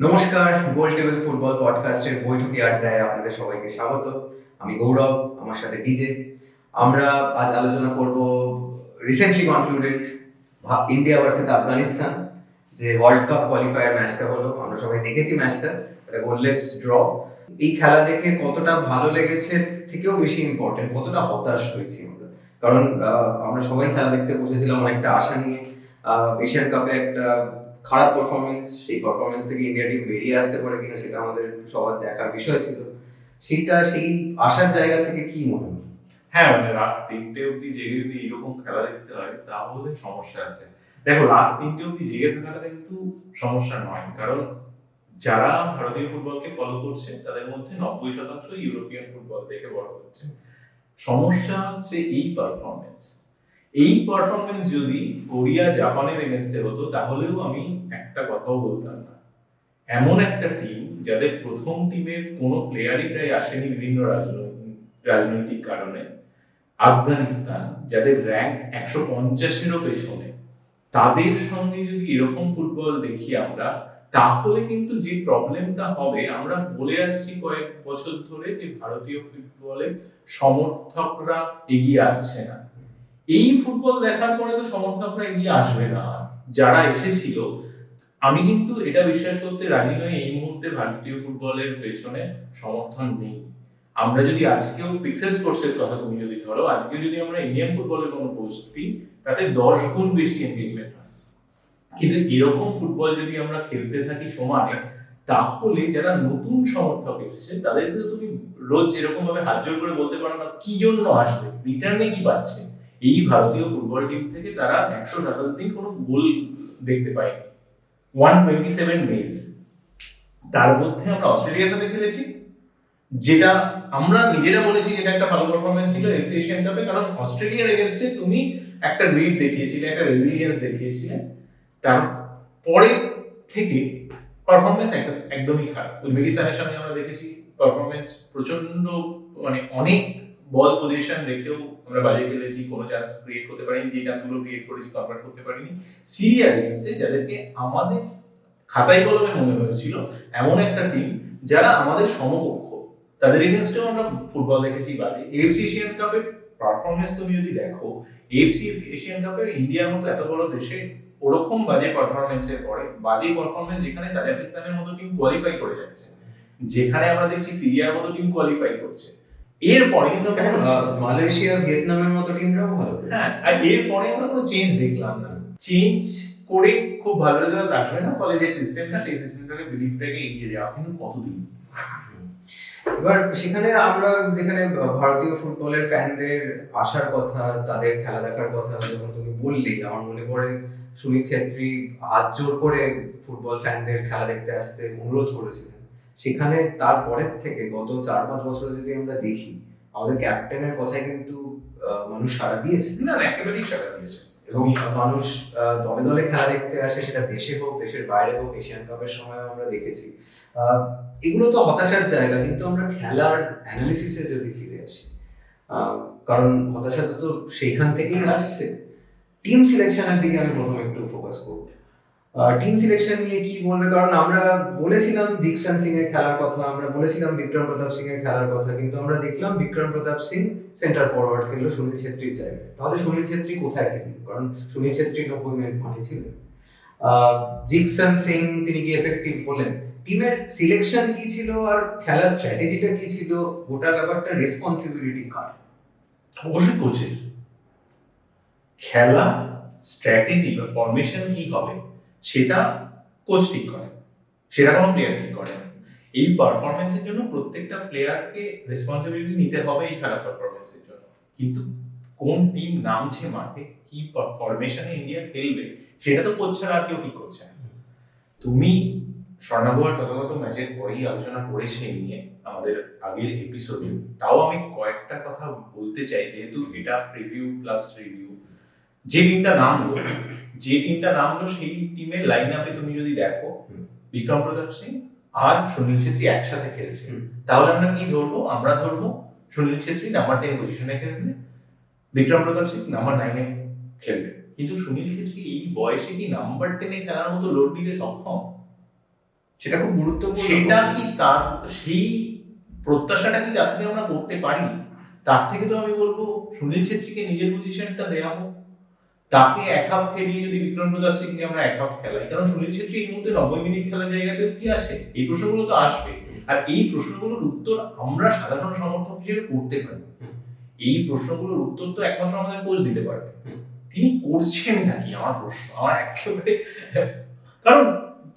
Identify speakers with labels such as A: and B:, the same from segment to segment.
A: নমস্কার, গোল table football পডকাস্টের বৈঠকি আড্ডায় আপনাদের সবাইকে স্বাগত। আমি গৌরব, আমার সাথে ডিজে। আমরা আজ আলোচনা করব recently concluded India versus Afghanistan, যে ওয়ার্ল্ড কাপ কোয়ালিফায়ার ম্যাচটা হলো। আমরা সবাই দেখেছি ম্যাচটা, এটা গোললেস ড্র। এই খেলা দেখে কতটা ভালো লেগেছে থেকেও বেশি ইম্পর্টেন্ট কতটা হতাশ হয়েছি আমরা। কারণ আমরা সবাই খেলা দেখতে বসেছিলাম অনেকটা আশা নিয়ে। এশিয়ান কাপে একটা খারাপ পারফরমেন্স, সেই পারফরমেন্স থেকে ইন্ডিয়া টিম বেরিয়ে আসতে পারে কিনা সেটা আমাদের সবার দেখার বিষয় ছিল। সেই আসার জায়গা থেকে কি মনে হয়?
B: হ্যাঁ, মানে রাত ৩টে অব্দি জেগে যদি এরকম খেলা দেখতে হয় তাহলে সমস্যা আছে। দেখো, রাত ৩টে অব্দি জেগে থাকাটা কিন্তু সমস্যা নয়, কারণ যারা ভারতীয় ফুটবলকে ফলো করছে তাদের মধ্যে ৯০% ইউরোপিয়ান ফুটবল দেখে বড় হচ্ছে। সমস্যা হচ্ছে এই পারফরমেন্স যদি কোরিয়া জাপানের এগেনস্টে হতো তাহলেও আমি একটা কথাও বলতাম না। এমন একটা টিম যাদের প্রথম টিমের কোনো প্লেয়ারই প্রায় আসেনি বিভিন্ন রাজনৈতিক কারণে, আফগানিস্তান যাদের র্যাঙ্ক ১৫০-এরও পেছনে, তাদের সঙ্গে যদি এরকম ফুটবল দেখি আমরা, তাহলে কিন্তু যে প্রবলেমটা হবে, আমরা বলে আসছি কয়েক বছর ধরে যে ভারতীয় ফুটবলের সমর্থকরা এগিয়ে আসছে না। এই ফুটবল দেখার পরে তো সমর্থকরা এগিয়ে আসবে না। যারা এসেছিল, আমি কিন্তু এটা বিশ্বাস করতে রাজি নই এই মুহূর্তে ভারতীয় ফুটবলের পেছনে সমর্থন নেই। আমরা যদি আজকেও পিক্সেল স্পোর্টসের কথা তুমি যদি ধরো, আজকে যদি আমরা ইন্ডিয়ান ফুটবলের কোনো পোস্ট দিই, তাতে ১০ গুণ বেশি এনগেজমেন্ট হয়। কিন্তু এরকম ফুটবল যদি আমরা খেলতে থাকি সমানে, তাহলে যারা নতুন সমর্থক এসেছে তাদেরকে তুমি রোজ এরকম ভাবে হাত জোর করে বলতে পারো না কি জন্য আসবে, রিটার্নে কি পাচ্ছে। এই ভারতীয় ফুটবল টিম থেকে তারা ১২৭ দিন কোনো গোল দেখতে পায়নি, 127 ডেজ। তার মধ্যে আমরা অস্ট্রেলিয়ার সাথে খেলেছি, যেটা আমরা নিজেরা বলেছি যেটা একটা ভালো পারফরমেন্স ছিল এশিয়ান কাপে, কারণ অস্ট্রেলিয়ার এগেনস্টে তুমি একটা গ্রিড দেখিয়েছিলে, একটা রেজিলিয়েন্স দেখিয়েছিলে। তারপরে থেকে পারফরমেন্স একদমই খারাপ। উজবেকিস্তানের সঙ্গে আমরা দেখেছি পারফরমেন্স প্রচন্ড, মানে অনেক বল পজিশন রেখেও আমরা বাজে খেলেছি, কোনো চান্স ক্রিয়েট করতে পারিনি, যে চান্সগুলো ক্রিয়েট করেছি কনভার্ট করতে পারিনি। সিরিয়ার এগেনস্টে যাদেরকে আমাদের খাতায় কলমে মনে হয়েছিল এমন একটা টিম যারা আমাদের সমকক্ষ, তাদের এগেনস্টেও আমরা ফুটবল দেখেছি বাজে। এএফসি এশিয়ান কাপের পারফরমেন্স তুমি যদি দেখো, এএফসি এশিয়ান কাপের ইন্ডিয়ার মতো এত বড় দেশে ওরকম বাজে পারফরমেন্সের পরে, বাজে পারফরমেন্স যেখানে তাজিকিস্তানের মতো টিম কোয়ালিফাই করে যাচ্ছে, যেখানে আমরা দেখছি সিরিয়ার মতো টিম কোয়ালিফাই করছে, এরপরে কিন্তু
A: মালয়েশিয়া ভিয়েতনামের মতো টিমরাও ভালো।
B: হ্যাঁ, আর এরপরে আমরা কোনো চেঞ্জ দেখলাম না। চেঞ্জ করে খুব ভালো রেজাল্ট আসবে না, ফলে যে সিস্টেমটা, সেই সিস্টেমটাকে বিলিফটাকে এগিয়ে যাওয়া কিন্তু কতদিন।
A: এবার সেখানে আমরা যেখানে ভারতীয় ফুটবলের ফ্যানদের আসার কথা, তাদের খেলা দেখার কথা যখন তুমি বললি, আমার মনে পড়ে সুনীল ছেত্রী হাত জোর করে ফুটবল ফ্যানদের খেলা দেখতে আসতে অনুরোধ করেছিলেন। সেখানে তারপরের থেকে গত ৪-৫ বছরে যদি আমরা দেখি, আমাদের ক্যাপ্টেনের কথায় কিন্তু মানুষ সাড়া দিয়েছে।
B: না, একেবারেই সাড়া দিয়েছে।
A: এবং মানুষ দলে দলে খেলা দেখতে আসে, সেটা দেশে হোক দেশের বাইরে হোক। এশিয়ান কাপের সময় আমরা দেখেছি। এগুলো তো হতাশার জায়গা, কিন্তু আমরা খেলার অ্যানালিসিসে যদি ফিরে আসি, কারণ হতাশাটা তো সেইখান থেকেই আসছে। টিম সিলেকশনের দিকে আমি প্রথমে একটু ফোকাস করব। টিম সিলেকশন নিয়ে কি বলবে? কারণ আমরা বলেছিলাম জিকসন সিং এর খেলার কথা, আমরা বলেছিলাম বিক্রম প্রতাপ সিং এর খেলার কথা, কিন্তু আমরা দেখলাম বিক্রম প্রতাপ সিং সেন্টার ফরওয়ার্ড খেললো সুনীল ছেত্রীর জায়গায়। তাহলে সুনীল ছেত্রী কোথায় খেললেন? কারণ সুনীল ছেত্রী ৯০ মিনিট মাঠে ছিলেন। জিকসন সিং তিনি কি এফেক্টিভ হলেন? টিমের সিলেকশন কি ছিল আর খেলার স্ট্র্যাটেজিটা কি ছিল? গোটা ব্যাপারটা রেসপন্সিবিলিটি কার?
B: অবশ্যই কোচের। খেলা স্ট্র্যাটেজি বা ফরমেশন কি হবে সেটা কোচ ঠিক করে, সেটা কোনো প্লেয়ার ঠিক করে না। এই পারফরমেন্সের জন্য প্রত্যেকটা প্লেয়ারকে রেসপন্সিবিলিটি নিতে হবে এই খারাপ পারফরমেন্সের জন্য। কিন্তু কোন টিম নামছে মাঠে, কি ফরমেশনে ইন্ডিয়া খেলবে, সেটা তো কোচ ছাড়া আর কেউ ঠিক করছে না। তুমি স্বর্ণাবহার তথাগত ম্যাচের পরেই আলোচনা করেছে এই নিয়ে আমাদের আগের এপিসোডে, তাও আমি কয়েকটা কথা বলতে চাই, যেহেতু এটা প্রিভিউ প্লাস রিভিউ। যে টিমটা নামলো সেই টিমের লাইন আপে তুমি যদি দেখো, বিক্রম প্রতাপ সিং আর সুনীল ছেত্রী একসাথে খেলছে, তাহলে আমরা কি ধরবো? আমরা ধরবো সুনীল ছেত্রী নাম্বার 10 পজিশনে খেলবে, বিক্রম প্রতাপ সিং নাম্বার 9-এ খেলবে। কিন্তু সুনীল ছেত্রী এই বয়সে কি নাম্বার 10-এ খেলার মতো লোড নিতে সক্ষম?
A: সেটা খুব গুরুত্বপূর্ণ।
B: সেটা কি তার সেই প্রত্যাশাটা কি তার থেকে আমরা করতে পারি? তার থেকে তো আমি বলবো সুনীল ছেত্রীকে নিজের পজিশনটা দেওয়া হোক, তাকে এক হাফ খেলিয়ে যদি বিক্রম প্রদাস সিংকে আমরা এক হাফ খেলাই, কারণ সুনীল ছেত্রী এই মুহূর্তে 90 মিনিট খেলার জায়গাতে কি আছে? এই প্রশ্নগুলো তো আসবে, আর এই প্রশ্নগুলোর উত্তর আমরা সাধারণ সমর্থক হিসেবে করতে পারি। এই প্রশ্নগুলোর উত্তর তো একমাত্র আমাদের কোচ দিতে পারবে। তিনি করছেনটা কি আমার প্রশ্ন, আমার একেবারে, কারণ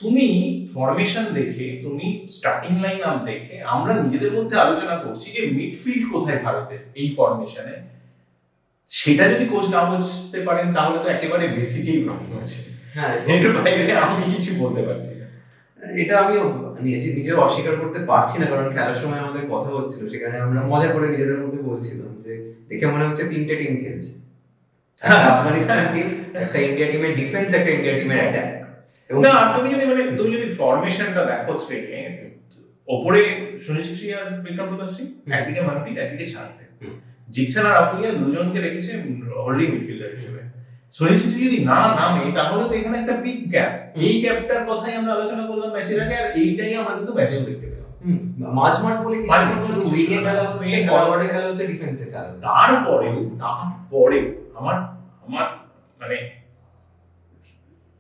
B: তুমি ফরমেশন দেখে, তুমি স্টার্টিং লাইন আপ দেখে আমরা নিজেদের মধ্যে আলোচনা করছি যে মিডফিল্ড কোথায় ভারতের এই ফরমেশনে, সেটা যদি কোচ না বুঝতে পারেন তাহলে তো একেবারে বেসিকেই প্রবলেম আছে।
A: হ্যাঁ,
B: এর বাইরে আমি কিছু বলতে পারছি না।
A: এটা আমি নিজের অস্বীকার করতে পারছি না, কারণ খেলার সময় আমাদের কথা হচ্ছিল, সেখানে আমরা মজা করে নিজেদের মধ্যে বলছিলাম যে দেখে মনে হচ্ছে 3টে টিম খেলছে, একটা আফগানিস্তান টিম, একটা ইন্ডিয়া টিমের ডিফেন্স, একটা ইন্ডিয়া টিমের অ্যাটাক।
B: না, তুমি যদি ফরমেশনটা দেখো স্ট্রেটে, ওপরে সুনীল ছেত্রী আর বিক্রম প্রদাস সিং, একদিকে মানপ্রীত, একদিকে শান্তি, জিকসন আর আপুইয়া দুজনকে রেখেছে হোল্ডিং মিডফিল্ডার হিসেবে। সুনীল ছেত্রী যদি না নামে তাহলে তো এখানে একটা বিগ গ্যাপ। এই গ্যাপটার কথাই আমরা আলোচনা করলাম ম্যাচের আগে, আর এইটাই আমরা কিন্তু ম্যাচেও দেখতে পেলাম।
A: মাঝমাঠ বলে কিছু নেই, শুধু উইংয়ে খেলা হচ্ছে, ফরওয়ার্ডে খেলা হচ্ছে, ডিফেন্সে খেলা হচ্ছে।
B: তারপরেও আমার মানে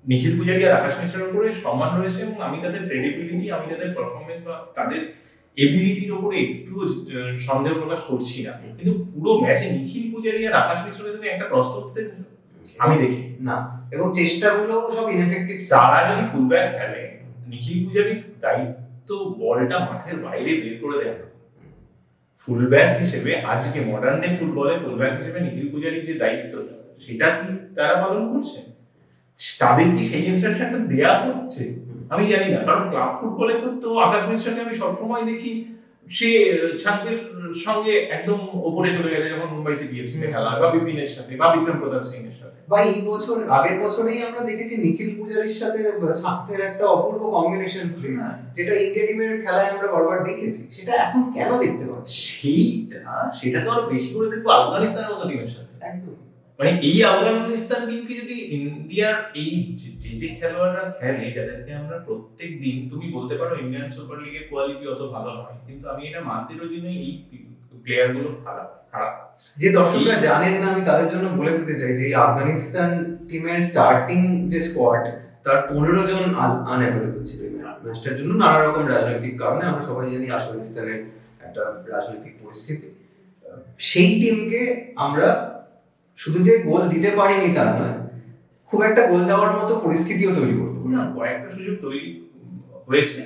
B: নিখিল পূজারি আর আকাশ মিশ্রের উপরে সম্মান রয়েছে, এবং আমি তাদের ক্রেডিবিলিটি, আমি তাদের পারফরমেন্স বা তাদের এবিলিটির উপরে একটু সন্দেহ প্রকাশ করছি না, কিন্তু পুরো ম্যাচে নিখিল পূজারি আর আকাশ মিশ্রের জন্য একটা প্রস্তুত আমি দেখি
A: না, এবং চেষ্টাগুলো সব ইনএফেক্টিভ।
B: তারা যদি ফুলব্যাক খেলে, নিখিল পূজারির দায়িত্ব বলটা মাঠের বাইরে বের করে দেওয়া। ফুলব্যাক হিসেবে আজকে মডার্ন ডে ফুটবলে ফুলব্যাক হিসেবে নিখিল পূজারির যে দায়িত্ব, সেটা কি তারা পালন করছে? তাদের কি সেই ইনস্ট্রাকশনটা দেয়া হচ্ছে? আমি জানি না, কারণ ক্লাব ফুটবলে তো আকাশ মিশ্রকে আমি সবসময় দেখি সে ছাত্রের সঙ্গে একদম ওপরে চলে গেছে, যখন মুম্বাই সিটিএফসি তে খেলা বা বিপিনের সাথে বা বিক্রম প্রতাপ সিং এর সাথে,
A: বা এই বছর আগের বছরেই আমরা দেখেছি নিখিল পূজারির সাথে ছাত্রের একটা অপূর্ব কম্বিনেশন প্লে, যেটা ইন্ডিয়া টিমের খেলায় আমরা বারবার দেখেছি। সেটা এখন কেন দেখতে পাচ্ছি?
B: সেটা তো আরো বেশি করে দেখবো আফগানিস্তানের মতো টিমের সাথে।
A: একদম,
B: মানে এই আফগানিস্তান টিমকে যদি ইন্ডিয়ার এই যে খেলোয়াড়রা খেলে, যাদেরকে আমরা প্রত্যেক দিন, তুমি বলতে পারো ইন্ডিয়ান সুপার লিগের কোয়ালিটি অত ভালো নয়, কিন্তু আমি এটা মানতে রাজি নই, এই প্লেয়ার গুলো খারাপ।
A: যে দর্শকরা জানেন না, আমি তাদের জন্য বলে দিতে চাই যে আফগানিস্তান টিমের স্টার্টিং যে স্কোয়াড, তার 15 জন আনঅ্যাভেলেবল ছিল ম্যাচটার জন্য, নানা রকম রাজনৈতিক কারণে। আমরা সবাই জানি আফগানিস্তানের একটা রাজনৈতিক পরিস্থিতি। সেই টিমকে আমরা শুধু যে গোল দিতে পারিনি তা নয়, খুব একটা গোল দেওয়ার মতো পরিস্থিতিও তৈরি করতে পারি
B: না, কয়েকটা সুযোগ তৈরি হয়েছে,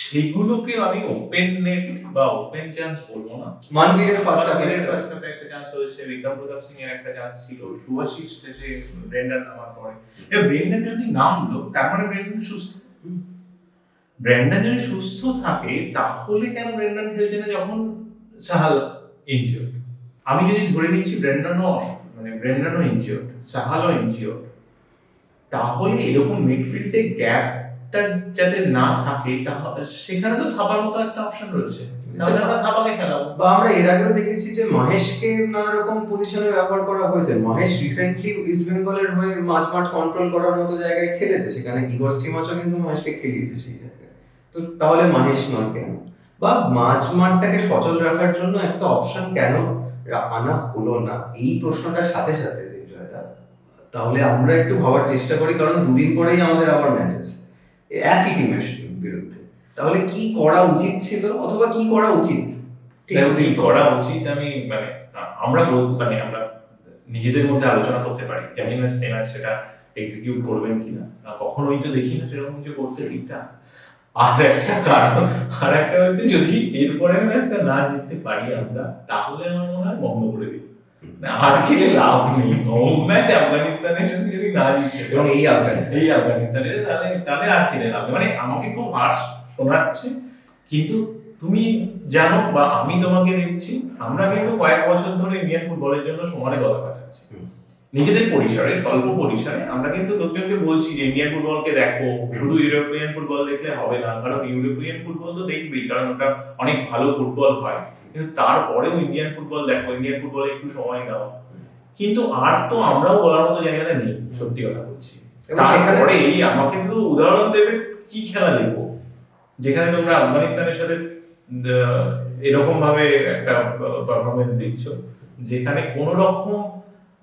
B: সেগুলোকে আমি ওপেন নেট বা ওপেন চান্স বলবো না।
A: মানবীরের ফার্স্ট হাফে
B: একটা চান্স হয়েছে, বিক্রম প্রতাপ সিং এর একটা চান্স ছিল, শুভাশিস এসে ব্রেন্ডন নামার পরে, ব্রেন্ডন যদি নামলো তার মানে ব্রেন্ডন সুস্থ। ব্রেন্ডন যদি সুস্থ থাকে তাহলে কেন ব্রেন্ডন খেলছে না যখন সাহাল ইনজিওর্ড? আমি যদি ধরে নিচ্ছি ব্রেন্ডনও ইনজিওর্ড, সাহালও ইনজিওর্ড, তাহলে এরকম মিডফিল্ডে গ্যাপটা যাতে না থাকে, তাহলে সেখানে তো থাপার মতো একটা অপশন রয়েছে, তাহলে আমরা থাপাকে খেলাবো।
A: বা আমরা এর আগেও দেখেছি যে মহেশকে নানা রকম পজিশনে ব্যবহার করা হয়েছে। মহেশ রিসেন্টলি ইস্ট বেঙ্গলের হয়ে মাঝমাঠ কন্ট্রোল করার মতো জায়গায় খেলেছে, সেখানে ইগর স্টিমাচও কিন্তু মহেশকে খেলিয়েছে সেই জায়গায়। তো তাহলে মহেশ নয় কেন? বা মাঝমাঠটাকে সচল রাখার জন্য একটা অপশন কেন আনা হলো না? এই প্রশ্নটার সাথে সাথে তাহলে আমরা একটু ভাবার চেষ্টা করি, কারণ দুদিন পরেই আমাদের আবার ম্যাচ আছে একই টিমের বিরুদ্ধে। তাহলে কি করা উচিত ছিল, অথবা কি করা উচিত?
B: কি করা উচিত আমি আমরা নিজেদের মধ্যে আলোচনা করতে পারি, জানি না সেটা এক্সিকিউট করবেন কিনা, কখনোই তো দেখি না সেরকম কিছু করতে ঠিকঠাক। আর একটা কারণ, আর একটা হচ্ছে যদি এরপরে ম্যাচটা না জিততে পারি আমরা, তাহলে আমার মনে হয় বন্ধ করে দিই, আর খেলে লাভ নেই। ম্যাচ আফগানিস্তানের সাথে যদি না জিতছে,
A: এবং এই
B: আফগানিস্তানের, তাহলে আর খেলে লাভ নেই। মানে আমাকে খুব হার্শ শোনাচ্ছে, কিন্তু তুমি জানো বা আমি তোমাকে দেখছি, আমরা কিন্তু কয়েক বছর ধরে ইন্ডিয়ান ফুটবলের জন্য সমানে গলা কাটাচ্ছি নিজেদের পরিসরে, স্বল্প পরিসরে। আমরা কিন্তু লোকজনকে বলছি যে ইন্ডিয়ান ফুটবলকে দেখো, শুধু ইউরোপিয়ান ফুটবল দেখলে হবে না, কারণ ইউরোপিয়ান ফুটবল তো দেখবেই, কারণ ওটা অনেক ভালো ফুটবল হয়, কিন্তু তারপরেও ইন্ডিয়ান ফুটবল দেখো, ইন্ডিয়ান ফুটবলে একটু সময় দাও। কিন্তু আর তো আমরাও বলার মতো জায়গাটা নেই, সত্যি কথা বলছি। তারপরে এই আমাকে তো উদাহরণ দেবে কি খেলা দেখবো যেখানে তোমরা আফগানিস্তানের সাথে এরকম ভাবে একটা পারফরমেন্স দিচ্ছ, যেখানে কোনো রকম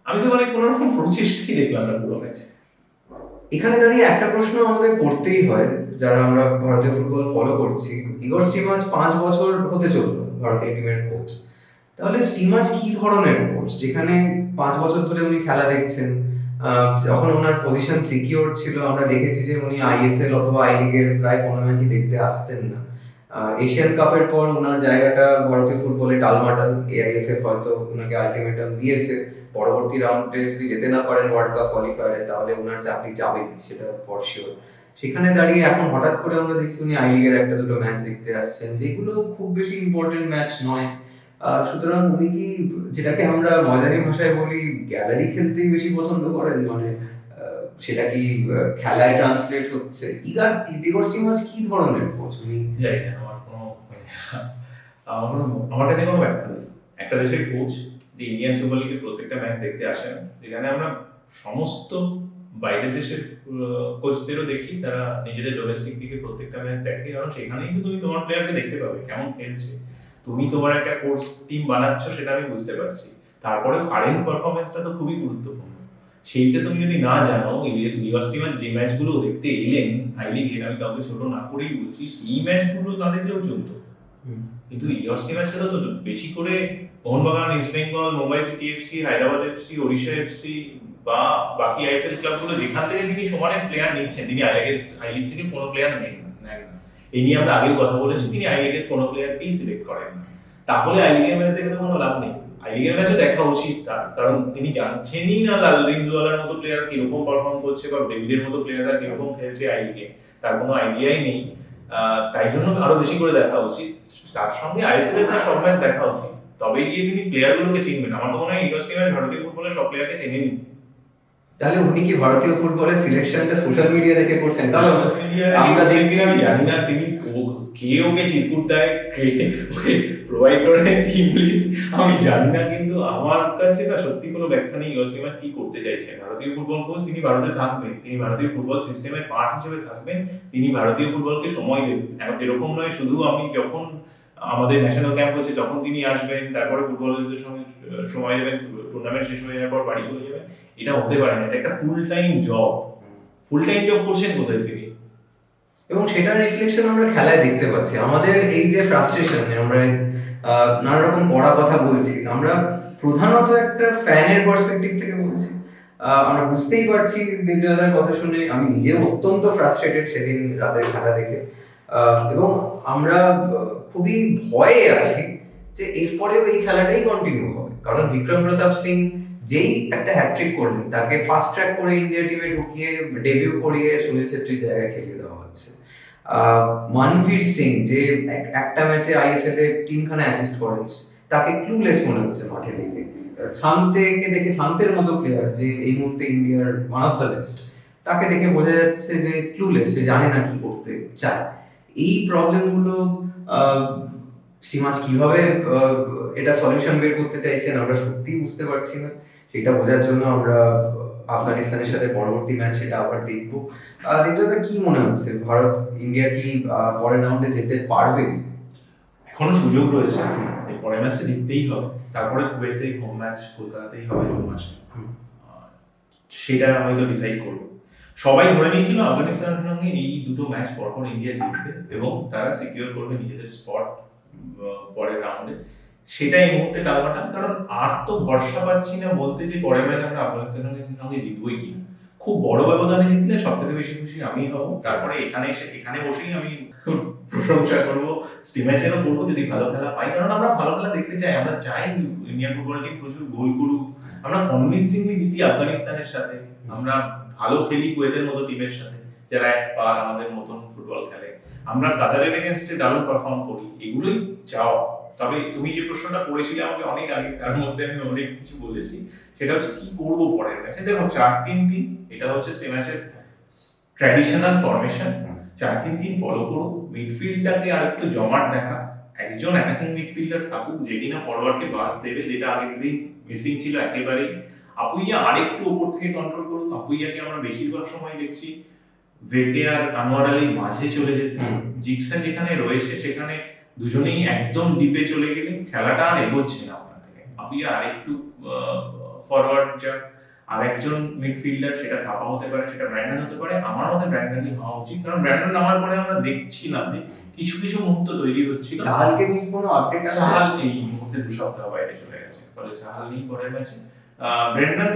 B: আমি তো মানে কোনো রকম প্রচেষ্টাই দেখলাম না পুরো ম্যাচে।
A: এখানে দাঁড়িয়ে একটা প্রশ্ন আমাদের করতেই হয়, যারা আমরা ভারতীয় ফুটবল ফলো করছি। ইগর স্টিমাচ 5 বছর হতে চললো ভারতীয় টিমের কোচ। তাহলে স্টিমাচ কি ধরনের কোচ, যেখানে 5 বছর ধরে উনি খেলা দেখছেন? যখন ওনার পজিশন সিকিউর ছিল, আমরা দেখেছি যে উনি আইএসএল অথবা আই লিগের প্রায় কোনো ম্যাচই দেখতে আসতেন না। এশিয়ান কাপের পর ওনার জায়গাটা ভারতীয় ফুটবলে টালমাটাল। এআইএফএফ হয়তো ওনাকে আলটিমেটাম দিয়েছে, পরবর্তী রাউন্ডে যদি যেতে না পারেন ওয়ার্ল্ড কাপ কোয়ালিফায়ারে তাহলে ওনার চাকরি যাবে, সেটা ফর শিওর। সেখানে দাঁড়িয়ে এখন হঠাৎ করে আমরা দেখছি উনি আই লিগের একটা দুটো ম্যাচ দেখতে আসছেন, যেগুলো খুব বেশি ইম্পর্টেন্ট ম্যাচ নয়। সুতরাং উনি কি, যেটাকে আমরা ময়দানি ভাষায় বলি, গ্যালারি খেলতেই বেশি পছন্দ করেন? মানে সেটা কি খেলায় ট্রান্সলেট হচ্ছে? ইগর স্টিমাচ কি ধরনের কোচ উনি?
B: জানি না, আমার কাছে কোনো ব্যাখ্যা নেই। একটা দেশের কোচ যে ইন্ডিয়ান সুপার লিগের প্রত্যেকটা ম্যাচ দেখতে আসেন, যেখানে আমরা সমস্ত বাইরের দেশের কোচদেরও দেখি তারা নিজেদের ডোমেস্টিক লিগে প্রত্যেকটা ম্যাচ দেখে, কারণ সেখানেই তো তুমি তোমার প্লেয়ারকে দেখতে পাবে কেমন খেলছে। তুমি তোমার একটা কোচ টিম বানাচ্ছ, সেটা আমি বুঝতে পারছি, তারপরে কারেন্ট পারফরমেন্সটা তো খুবই গুরুত্বপূর্ণ। সেইটা তুমি যদি না জানো, ইগর স্টিমাচ যে ম্যাচগুলো দেখতে এলেন আই লিগে, আমি কাউকে ছোট না করেই বলছি, সেই ম্যাচগুলো না দেখলেও চলতো। কিন্তু ইগর স্টিমাচকে তো বেশি করে Mohun Bagan, east Bengal, Mumbai city FC, Hyderabad FC, Odisha FC বা বাকি আইএসএল ক্লাবগুলো যেখান থেকে তিনি সমানে প্লেয়ার নিচ্ছেন, তিনি আই লিগ থেকে কোনো প্লেয়ার নেন না। এই নিয়ে আমরা আগেও কথা বলেছি, তিনি আই লিগের কোনো প্লেয়ারকেই সিলেক্ট করেন না। তাহলে আই লিগের ম্যাচ দেখে তো কোনো লাভ নেই। আই লিগের ম্যাচও দেখা উচিত তার, কারণ তিনি জানছেনই না লাল রিংজওয়ালার মতো প্লেয়ার কিরকম পারফর্ম করছে বা ডেভিডের মতো প্লেয়াররা কিরকম খেলছে আই লিগে, তার কোনো আইডিয়াই নেই। তাই জন্য আরো বেশি করে দেখা উচিত। তার সঙ্গে আইএসএল এর সব ম্যাচ দেখা উচিত, তবে গিয়ে তিনি প্লেয়ারগুলোকে চিনবেন। আমার তো মনে হয় ইগর স্টিমাচ ভারতীয় ফুটবলের সব প্লেয়ারকে চেনেনি।
A: তাহলে উনি কি ভারতীয় ফুটবলের সিলেকশনটা সোশ্যাল মিডিয়া থেকে করছেন? কারণ
B: আমরা দেখছি, আমি জানি না তিনি কে ওকে চিরকুট দেয়, কে ওকে প্রোভাইড করে ইংলিশ আমি জানি না, কিন্তু আমার কাছে না সত্যি কোনো ব্যাখ্যা নেই ইগর স্টিমাচ কি করতে চাইছেন। ভারতীয় ফুটবল কোচ, তিনি ভারতে থাকবেন, তিনি ভারতীয় ফুটবল সিস্টেমের পার্ট হিসেবে থাকবেন, তিনি ভারতীয় ফুটবলকে সময় দেবেন। এরকম নয় শুধু আমি যখন আমাদের ন্যাশনাল ক্যাম্প হচ্ছে তখন তিনি আসবেন, তারপরে ফুটবলারদের সঙ্গে সময় দেবেন, টুর্নামেন্ট শেষ হয়ে যাওয়ার পর বাড়ি চলে যাবেন। এটা হতে পারে না, এটা একটা full time job. Full time job করছেন কোথায় তিনি?
A: এবং সেটার রিফ্লেকশন আমরা খেলায় দেখতে পাচ্ছি। আমাদের এই যে ফ্রাস্ট্রেশন, আমরা নানা রকম বড় কথা বলছি, আমরা প্রধানত একটা ফ্যানের পার্সপেক্টিভ থেকে বলছি। আমরা বুঝতেই পারছি দেবজয়দার কথা শুনে, আমি নিজেও অত্যন্ত ফ্রাস্ট্রেটেড সেদিন রাতের খেলা দেখে। এবং আমরা খুবই ভয়ে আছি যে এরপরেও এই খেলাটাই কন্টিনিউ হবে, কারণ বিক্রম প্রতাপ সিং যেই একটা হ্যাট্রিক করলেন, তাকে ফাস্ট ট্র্যাক করে ইন্ডিয়া টিমে ঢুকিয়ে ডেবিউ করিয়ে সুনীল ছেত্রীর জায়গায় খেলিয়ে দেওয়া হচ্ছে। মনভীর সিং যে একটা ম্যাচে আইএসএল এ 3খানা অ্যাসিস্ট করেন, তাকে ক্লুলেস মনে হচ্ছে মাঠে দেখে। শান্তেকে দেখে, শান্তের মতো প্লেয়ার যে এই মুহূর্তে ইন্ডিয়ার ওয়ান অফ দ্য বেস্ট, তাকে দেখে বোঝা যাচ্ছে যে ক্লুলেস, সে জানে না কি করতে চায়। এই প্রবলেমগুলো স্টিমাচ কিভাবে এটা সলিউশন বের করতে চাইছেন আমরা সত্যিই বুঝতে পারছি না। সেটা বোঝার জন্য আমরা আফগানিস্তানের সাথে পরবর্তী ম্যাচ সেটা আবার দেখবো। দেখতে কি মনে হচ্ছে, ভারত ইন্ডিয়া কি পরের রাউন্ডে যেতে পারবে?
B: এখনো সুযোগ রয়েছে, এই পরের ম্যাচে জিততেই হবে, তারপরে কুয়েতে হোম ম্যাচ কলকাতাতেই হবে জুন মাসে, সেটা হয়তো ডিসাইড করবে। সবাই ধরে নিয়েছিল আফগানিস্তানের সঙ্গে এই দুটো ম্যাচ পরপর ইন্ডিয়া জিতবে এবং তারা সিকিউর করবে নিজেদের স্পট পরের রাউন্ডে। সেটা এই মুহূর্তে টালমাটাল, কারণ আর তো ভরসা পাচ্ছি না বলতে যে পরের ম্যাচ আমরা আফগানিস্তানের সঙ্গে জিতবই কিনা। খুব বড় ব্যবধানে জিতলে সব থেকে বেশি খুশি আমি হব, তারপরে এখানে বসেই আমি প্রশংসা করবো, স্টিমাচেরও করবো যদি ভালো খেলা পাই, কারণ আমরা ভালো খেলা দেখতে চাই। আমরা চাই ইন্ডিয়ান ফুটবল টিম প্রচুর গোল করুক, আমরা কনভিনসিংলি জিতি আফগানিস্তানের সাথে, আমরা ভালো খেলি কুয়েতের মতো টিমের সাথে যারা একবার আমাদের মতন ফুটবল খেলে, আমরা কাতারের এগেইনস্টে দারুণ পারফর্ম করি, এগুলোই চাওয়া। তবে তুমি যে প্রশ্নটা করেছিলে আমাকে অনেক আগে, তার মধ্যে আমি অনেক কিছু বলেছি, সেটা হচ্ছে কি করবো পরের ম্যাচে। দেখো 4-3-3 এটা হচ্ছে স্টিমাচের ট্র্যাডিশনাল ফরমেশন, 4-3-3 ফলো করো, মিডফিল্ডটাকে আর একটু জমাট দেখা, একজন অ্যাটাকিং মিডফিল্ডার থাকুক যে কিনা ফরওয়ার্ডকে পাস দেবে, যেটা আগের দিন মিসিং ছিল একেবারেই। আপুইয়া আরেকটু ওপর থেকে কন্ট্রোল করুক, আপুইয়াকে আমরা বেশিরভাগ সময় দেখছি ভেকে আর আনোয়ার আলী মাঝে চলে যেতে,
A: হুম।
B: জিকসন যেখানে রয়েছে সেখানে দুজনেই একদম ডিপে চলে গেলে খেলাটা আর এগোচ্ছে না ওখান থেকে। আপিয়া আর একটু ফরওয়ার্ড যাক, আর একজন মিডফিল্ডার, সেটা থাপা হতে পারে, সেটা ব্র্যান্ডন হতে পারে। আমার মতে ব্র্যান্ডনই হওয়া উচিত, কারণ ব্র্যান্ডন নামার পরে আমরা দেখছিলাম যে কিছু কিছু মুহূর্ত তৈরি হচ্ছিল।
A: সাহালকে নিয়ে কোনো আপডেট আছে?
B: সাহাল এই মুহূর্তে 2 সপ্তাহ বাইরে চলে গেছে, ফলে সাহাল নেই পরের ম্যাচে। ব্রেন্ডন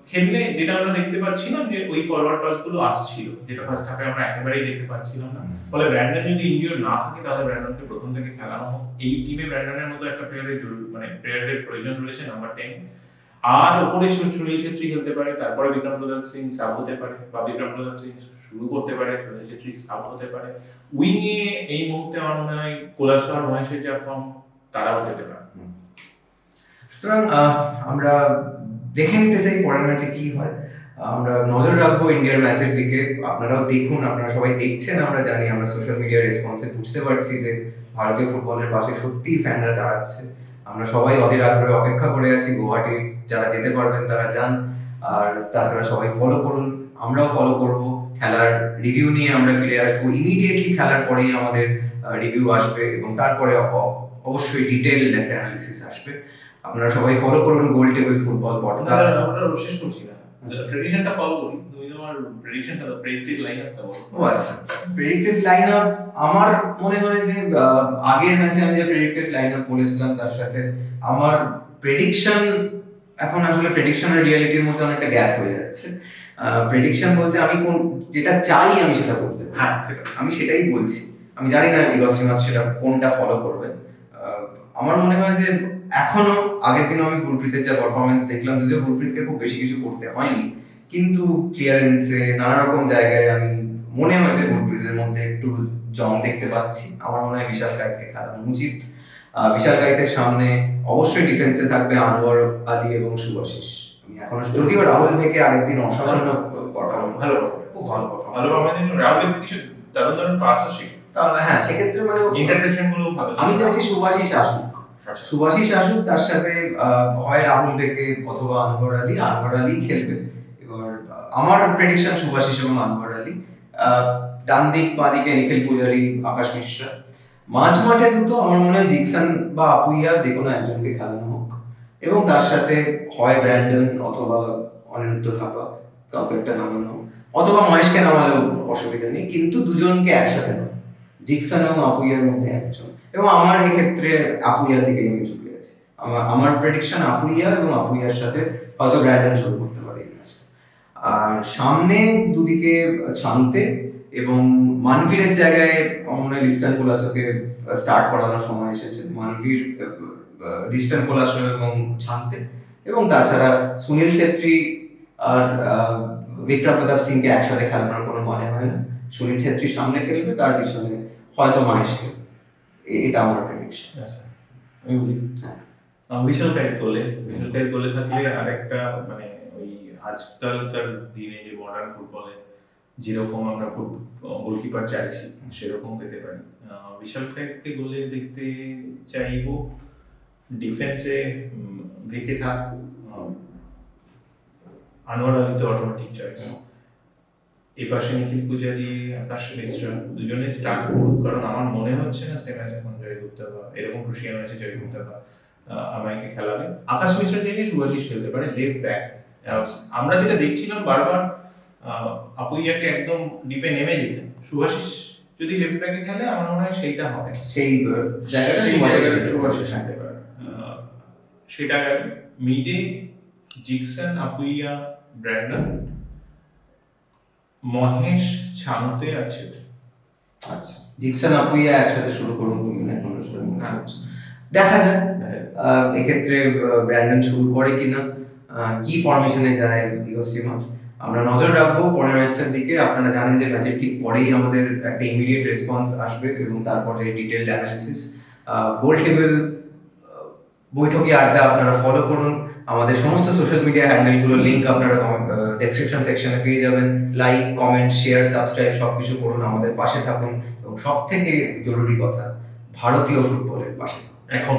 B: খেললে যেটা আমরা দেখতে পাচ্ছিলাম যে ওই ফরওয়ার্ড পাস গুলো আসছিল, যেটা ফার্স্ট হাফে আমরা একেবারেই দেখতে পাচ্ছিলাম না। ফলে ব্র্যান্ডন যদি ইনজিওর না থাকে তাহলে ব্র্যান্ডনকে প্রথম থেকে খেলানো হোক। এই টিমে ব্র্যান্ডনের মতো একটা প্লেয়ারের প্রয়োজন রয়েছে, নাম্বার 10। আর ওপরে সুনীল ছেত্রী খেলতে পারে, তারপরে বিক্রম প্রতাপ সিং সাব হতে পারে, বা বিক্রম প্রতাপ সিং শুরু করতে পারে, সুনীল ছেত্রী সাব হতে পারে। উইংয়ে এই মুহূর্তে আমার মনে হয় কোলাসর, মহেশের যা ফর্ম, তারাও খেলতে পারে।
A: সুতরাং আমরা দেখে নিতে চাই পরের ম্যাচে কি হয়। আমরা নজর রাখবো ইন্ডিয়ার ম্যাচের দিকে। আপনারাও দেখুন, আপনারা সবাই দেখছেন, আমরা জানি, আমরা সোশ্যাল মিডিয়ার রেসপন্সে বুঝতে পারছি যে ভারতীয় ফুটবলের পাশে সত্যিই ফ্যানরা দাঁড়াচ্ছে। আমরা সবাই অধীর আগ্রহে অপেক্ষা করে আছি। গুয়াহাটি যারা যেতে পারবেন তারা যান, আর তাছাড়া সবাই ফলো করুন, আমরাও ফলো করব। খেলার রিভিউ নিয়ে আমরা ফিরে আসবো ইমিডিয়েটলি। খেলার পরেই আমাদের রিভিউ আসবে এবং তারপরে অবশ্যই ডিটেইল একটা অ্যানালিসিস আসবে। আপনারা সবাই ফলো করুন গোল টেবিল ফুটবল পডকাস্ট।
B: আমরা শেষ করছি না, প্রেডিকশনটা ফলো করি। তুমি তোমার প্রেডিকশনটা দাও, প্রেডিক্টেড লাইনআপটা বলো।
A: ও আচ্ছা, প্রেডিক্টেড লাইনআপ আমার মনে হয় যে আগের ম্যাচে আমি যে প্রেডিক্টেড লাইনআপ বলেছিলাম তার সাথে আমার প্রেডিকশন, এখন আসলে প্রেডিকশন আর রিয়ালিটির মধ্যে অনেকটা গ্যাপ হয়ে যাচ্ছে। প্রেডিকশন বলতে আমি যেটা চাই আমি সেটা করতে পারি,
B: হ্যাঁ,
A: আমি সেটাই বলছি। আমি জানি না ইগস্টিমাস সেটা কোনটা ফলো করবে। আমার মনে হয় যে এখনো, আগের দিনও আমি গুরপ্রীতের যা পারফরমেন্স দেখলাম, যদিও গুরপ্রীতকে খুব বেশি কিছু করতে হয়নি, কিন্তু ক্লিয়ারেন্সে নানা রকম জায়গায় আমি মনে হয়েছে গুরপ্রীতের মধ্যে একটু জং দেখতে পাচ্ছি। আমার মনে হয় বিশাল কাইতকে খেলানো উচিত। বিশাল কাইতের সামনে অবশ্যই ডিফেন্সে থাকবে আনোয়ার আলী এবং শুভাশিস। আমি এখন যদিও রাহুল ভেকে আগের দিন অসাধারণ পারফরমেন্স,
B: ভালো
A: খুব ভালো
B: ভালো
A: পারফরমেন্স।
B: পারফরমেন্স, রাহুল কিছু দারুণ দারুণ পাসও শিখে।
A: হ্যাঁ, সেক্ষেত্রে মানে
B: ইন্টারসেপশন গুলো ভালো।
A: আমি চাইছি শুভাশিস আসুক, শুভাশিস আসুক, তার সাথে হয় রাহুল বেকে অথবা আনোয়ার আলী খেলবে। এবার আমার প্রেডিকশন শুভাশিস এবং আনোয়ার আলী। ডান দিক বাঁ দিকে নিখিল পূজারি, আকাশ মিশ্রা। মাঝ মাঠে দুটো আমার মনে হয় জিকসন বা আপুইয়া যে কোনো একজনকে খেলানো হোক, এবং তার সাথে হয় ব্র্যান্ডন অথবা অনিরুদ্ধ থাপা, কাউকে একটা নামানো হোক, অথবা মহেশকে নামালেও অসুবিধা নেই, কিন্তু দুজনকে একসাথে নয়, জিকসন এবং আপুইয়ার মধ্যে একজন। এবং আমার এক্ষেত্রে আপুইয়ার দিকে আমি ঝুঁকে আছি। আমার প্রেডিকশন আপুইয়া, এবং আপুইয়ার সাথে হয়তো ব্র্যান্ডন শুরু করতে পারে এই ম্যাচটা। আর সামনে দুদিকে ছানতে এবং মানভীরের জায়গায় আমার মনে হয় লিস্টান কোলাসোকে স্টার্ট করানোর সময় এসেছে। মানভীর, লিস্টান কোলাসো এবং ছানতে, এবং তাছাড়া সুনীল ছেত্রী আর বিক্রম প্রতাপ সিংকে একসাথে খেলানোর কোনো মানে হয় না। সুনীল ছেত্রী সামনে খেলবে, তার পিছনে হয়তো মহেশ খেলবে। এটা আমার প্রেডিকশন।
B: আচ্ছা, আমি বলি। বিশাল কাইত গোলে থাকলে আরেকটা, মানে ওই আজকালকার দিনে যে মডার্ন ফুটবলে যেরকম আমরা গোলকিপার চাইছি সেরকম পেতে পারি। বিশাল কাইতকে গোলে দেখতে চাইবো। ডিফেন্সে ভেকে থাক, আনোয়ার আলী তো অটোমেটিক চয়েস। এই পাশে নিখিল পূজারি, আকাশ মিশ্রা দুজনে স্টার্ট করুক, কারণ আমার মনে হচ্ছে না সে ম্যাচ এখন জয় করতে হবে, এরকম ক্রুশিয়াল ম্যাচে জয় করতে হবে আমাকে খেলাবে। আকাশ মিশ্রার জায়গায় শুভাশিস খেলতে পারে লেফট ব্যাক। আমরা যেটা দেখছিলাম বারবার, আপুইয়াকে একদম ডিপে নেমে যেতে, শুভাশিস যদি লেফট ব্যাকে খেলে আমার মনে হয় সেইটা হবে,
A: সেই জায়গাটা
B: শুভাশিস খেলতে পারে। সেটা মিডে জিকসন, আপুইয়া, ব্র্যান্ডন, মহেশ, ছানতে আছে।
A: আচ্ছা, জিকসন আপুইয়া একসাথে শুরু করুন, দেখা যাক এক্ষেত্রে ব্র্যান্ডন শুরু করে কিনা, কি ফরমেশনে যায় ইগস্টিমাস। আমরা নজর রাখবো পরের ম্যাচটার দিকে। আপনারা জানেন যে ম্যাচের ঠিক পরেই আমাদের একটা ইমিডিয়েট রেসপন্স আসবে, এবং তারপরে ডিটেইলড অ্যানালিসিস। গোল টেবিল বৈঠকি আড্ডা আপনারা ফলো করুন। আমাদের সমস্ত সোশ্যাল মিডিয়া হ্যান্ডেলগুলোর লিঙ্ক আপনারা ডেসক্রিপশন সেকশনে পেয়ে যাবেন। লাইক, কমেন্ট, শেয়ার, সাবস্ক্রাইব সবকিছু করুন, আমাদের পাশে থাকুন, এবং সব থেকে জরুরি কথা, ভারতীয় ফুটবলের পাশে থাকুন।
B: এখন